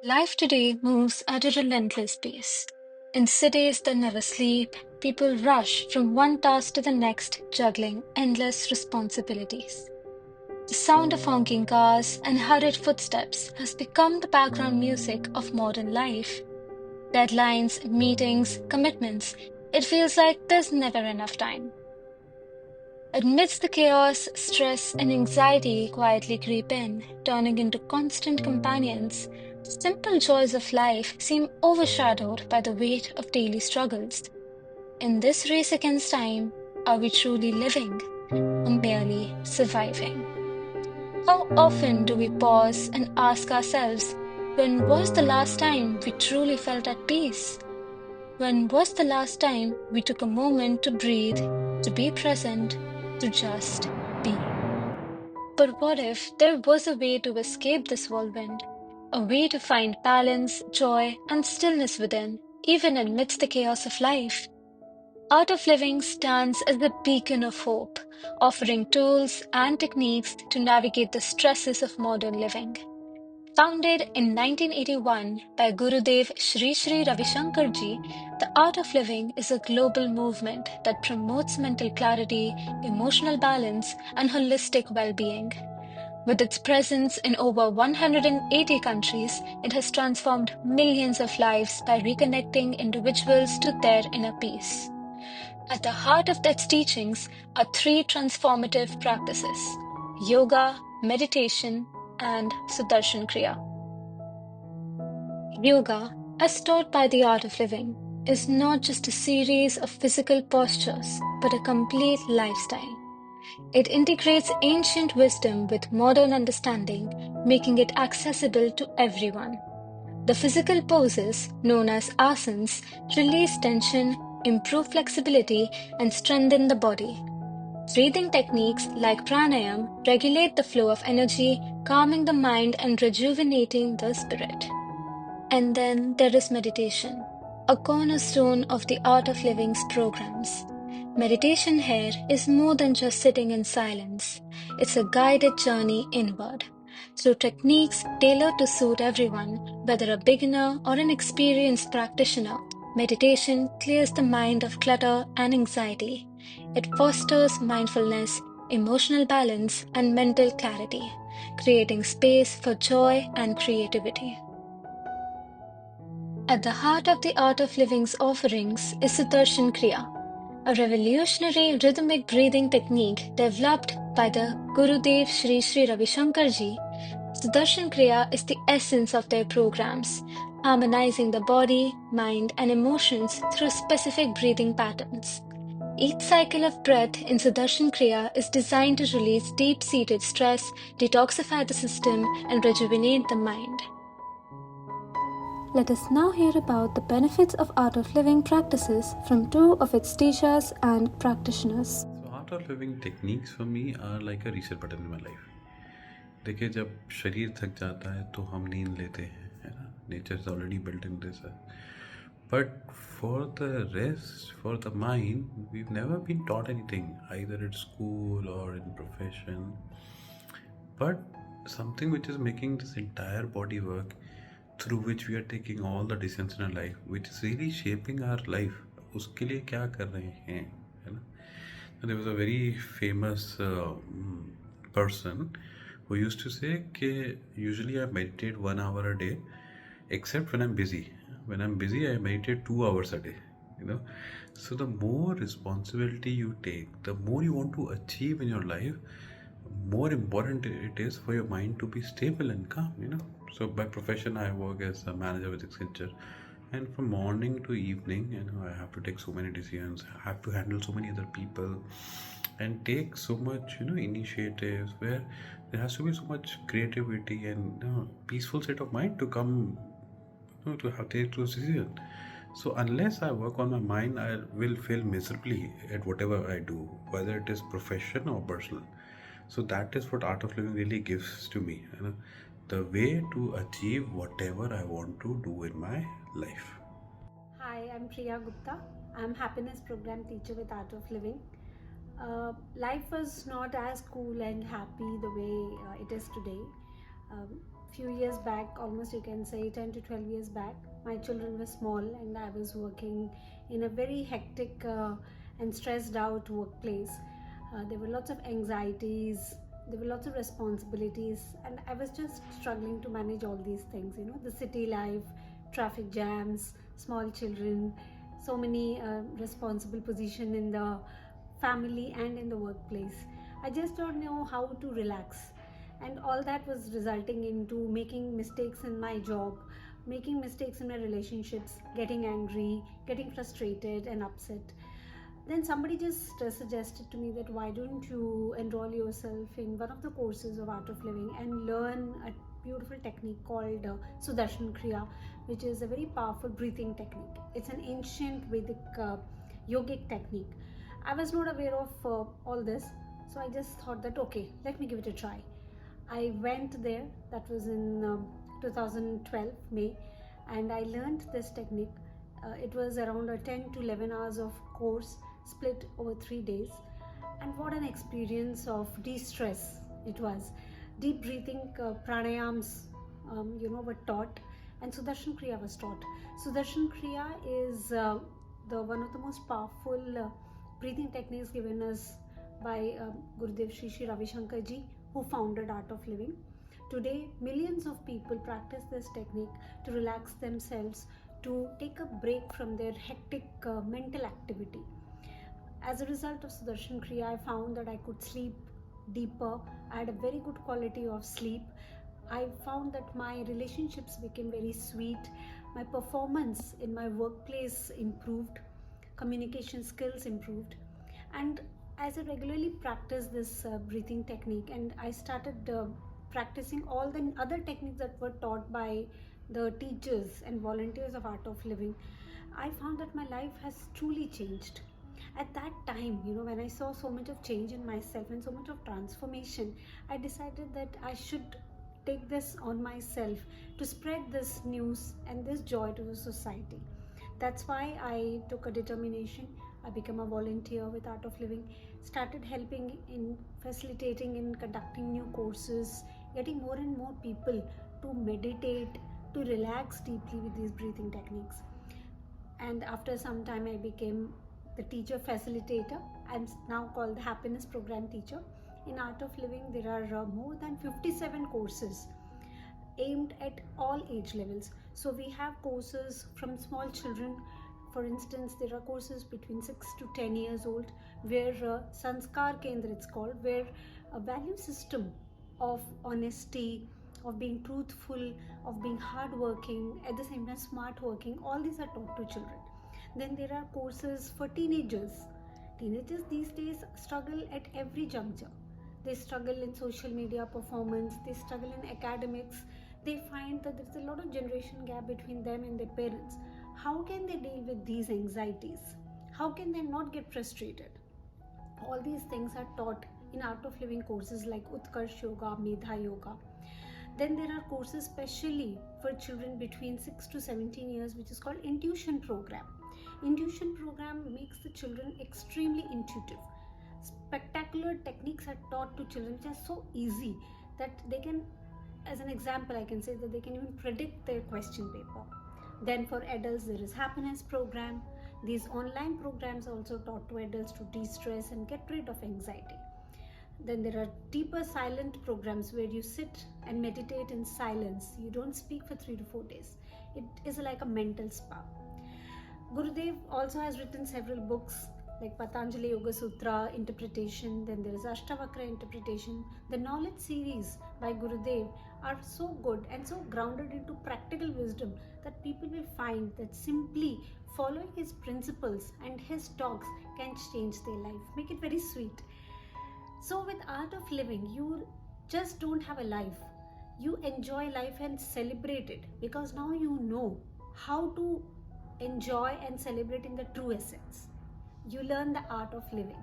Life today moves at a relentless pace. In cities that never sleep, people rush from one task to the next, juggling endless responsibilities. The sound of honking cars and hurried footsteps has become the background music of modern life. Deadlines, meetings, commitments. It feels like there's never enough time. Amidst the chaos, stress and anxiety quietly creep in, turning into constant companions. The simple joys of life seem overshadowed by the weight of daily struggles. In this race against time, are we truly living or merely surviving? How often do we pause and ask ourselves, when was the last time we truly felt at peace? When was the last time we took a moment to breathe, to be present, to just be? But what if there was a way to escape this whirlwind? A way to find balance, joy, and stillness within, even amidst the chaos of life? Art of Living stands as a beacon of hope, offering tools and techniques to navigate the stresses of modern living. Founded in 1981 by Gurudev Sri Sri Ravi Shankar ji, the Art of Living is a global movement that promotes mental clarity, emotional balance, and holistic well being. With its presence in over 180 countries, it has transformed millions of lives by reconnecting individuals to their inner peace. At the heart of its teachings are three transformative practices: yoga, meditation, and Sudarshan Kriya. Yoga, as taught by the Art of Living, is not just a series of physical postures, but a complete lifestyle. It integrates ancient wisdom with modern understanding, making it accessible to everyone. The physical poses, known as asanas, release tension, improve flexibility, and strengthen the body. Breathing techniques like pranayam regulate the flow of energy, calming the mind and rejuvenating the spirit. And then there is meditation, a cornerstone of the Art of Living's programs. Meditation here is more than just sitting in silence. It's a guided journey inward. Through techniques tailored to suit everyone, whether a beginner or an experienced practitioner, meditation clears the mind of clutter and anxiety. It fosters mindfulness, emotional balance, and mental clarity, creating space for joy and creativity. At the heart of the Art of Living's offerings is Sudarshan Kriya, a revolutionary rhythmic breathing technique developed by the Gurudev Sri Sri Ravi Shankar ji. Sudarshan Kriya is the essence of their programs, harmonizing the body, mind, and emotions through specific breathing patterns. Each cycle of breath in Sudarshan Kriya is designed to release deep seated stress, detoxify the system, and rejuvenate the mind. Let us now hear about the benefits of Art of Living practices from two of its teachers and practitioners. So art of living techniques for me are like a reset button in my life. देखिए जब शरीर थक जाता है तो हम नींद लेते हैं है ना nature is already built in this but for the rest for the mind we never been taught anything either in school और in profession but something which is making this entire body work through which we are taking all the decisions in our life which is really shaping our life उसके लिए क्या कर रहे हैं है ना there was a very famous person who used to say कि usually I meditate 1 hour a day except when I'm busy. When I'm busy I meditate 2 hours a day, you know. So the more responsibility you take, the more you want to achieve in your life, more important it is for your mind to be stable and calm, you know. So by profession I work as a manager with Accenture, and from morning to evening, you know, I have to take so many decisions, I have to handle so many other people and take so much, you know, initiatives where there has to be so much creativity and, you know, peaceful state of mind to come, you know, to have take those decisions. So unless I work on my mind, I will fail miserably at whatever I do, whether it is profession or personal. So that is what art of living really gives to me, you know, the way to achieve whatever I want to do in my life. Hi, I'm Priya Gupta. I'm happiness program teacher with Art of Living. Life was not as cool and happy the way it is today. Um, few years back, almost you can say 10 to 12 years back, my children were small and I was working in a very hectic and stressed out workplace. There were lots of anxieties, there were lots of responsibilities, and I was just struggling to manage all these things, the city life, traffic jams, small children, so many responsible position in the family and in the workplace. I just don't know how to relax, and all that was resulting into making mistakes in my job, making mistakes in my relationships, getting angry, getting frustrated and upset. Then somebody just suggested to me that why don't you enroll yourself in one of the courses of art of living and learn a beautiful technique called Sudarshan Kriya, which is a very powerful breathing technique. It's an ancient Vedic yogic technique. I was not aware of all this, so I just thought that okay, let me give it a try. I went there, that was in 2012 May, and I learned this technique. It was around a 10 to 11 hours of course split over 3 days, and what an experience of de-stress it was. Deep breathing pranayams were taught, and Sudarshan Kriya was taught. Sudarshan Kriya is the one of the most powerful breathing techniques given us by Gurudev Shri Ravi Shankar ji, who founded Art of Living. Today, millions of people practice this technique to relax themselves, to take a break from their hectic mental activity. As a result of Sudarshan Kriya, I found that I could sleep deeper. I had a very good quality of sleep. I found that my relationships became very sweet. My performance in my workplace improved. Communication skills improved. And as I regularly practice this breathing technique, and I started practicing all the other techniques that were taught by the teachers and volunteers of Art of Living, I found that my life has truly changed. At that time, when I saw so much of change in myself and so much of transformation, I decided that I should take this on myself to spread this news and this joy to the society. That's why I took a determination. I became a volunteer with Art of Living, started helping in facilitating in conducting new courses, getting more and more people to meditate, to relax deeply with these breathing techniques. And after some time, I became the teacher facilitator. I'm now called the happiness program teacher. In Art of Living, there are more than 57 courses aimed at all age levels. So we have courses from small children. For instance, there are courses between 6 to 10 years old where Sanskar Kendra it's called, where a value system of honesty, of being truthful, of being hardworking, at the same time smart working, all these are taught to children. Then there are courses for teenagers. Teenagers these days struggle at every juncture. They struggle in social media performance, they struggle in academics, they find that there's a lot of generation gap between them and their parents. How can they deal with these anxieties? How can they not get frustrated? All these things are taught in Art of Living courses like Utkarsh Yoga, Medha Yoga. Then there are courses specially for children between 6 to 17 years, which is called Intuition Program. Intuition Program makes the children extremely intuitive. Spectacular techniques are taught to children which are so easy that they can, as an example, I can say that they can even predict their question paper. Then for adults, there is Happiness Program. These online programs are also taught to adults to de-stress and get rid of anxiety. Then there are deeper silent programs where you sit and meditate in silence. You don't speak for 3 to 4 days. It is like a mental spa. Gurudev also has written several books like Patanjali Yoga Sutra interpretation. Then there is Ashtavakra interpretation. The knowledge series by Gurudev are so good and so grounded into practical wisdom that people will find that simply following his principles and his talks can change their life, make it very sweet. So with Art of Living, you just don't have a life. You enjoy life and celebrate it, because now you know how to enjoy and celebrate in the true essence. You learn the art of living.